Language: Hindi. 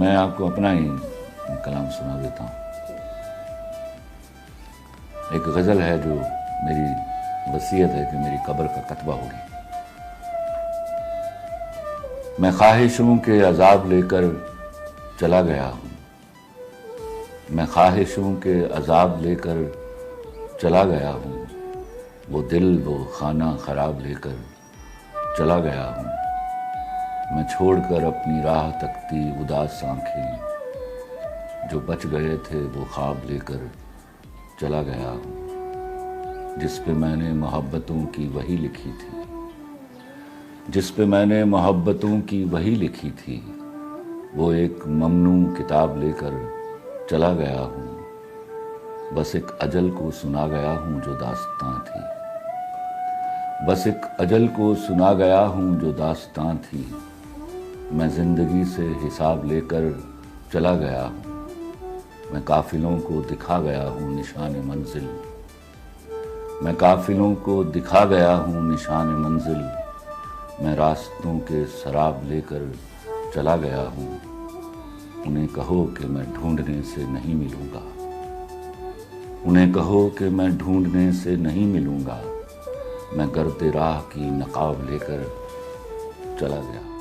मैं आपको अपना ही कलाम सुना देता हूँ। एक गज़ल है जो मेरी वसीयत है कि मेरी कब्र का कतबा होगी। मैं ख्वाहिशों के अजाब लेकर चला गया हूँ, मैं ख्वाहिशों के अजाब लेकर चला गया हूँ, वो दिल वो खाना ख़राब लेकर चला गया हूँ। मैं छोड़कर अपनी राह तकती उदास आँखें, जो बच गए थे वो ख्वाब लेकर चला गया हूँ। जिस पे मैंने मोहब्बतों की वही लिखी थी, जिस पे मैंने मोहब्बतों की वही लिखी थी, वो एक ममनू किताब लेकर चला गया हूँ। बस एक अजल को सुना गया हूँ जो दास्तां थी, बस एक अजल को सुना गया हूँ जो दास्तां थी। मैं ज़िंदगी से हिसाब लेकर चला गया हूँ, मैं काफ़िलों को दिखा गया हूँ निशान मंजिल, मैं काफ़िलों को दिखा गया हूँ निशान मंजिल। मैं रास्तों के शराब लेकर चला गया हूँ, उन्हें कहो कि मैं ढूंढने से नहीं मिलूँगा, उन्हें कहो कि मैं ढूंढने से नहीं मिलूँगा। मैं गर्द राह की नकाब लेकर चला गया।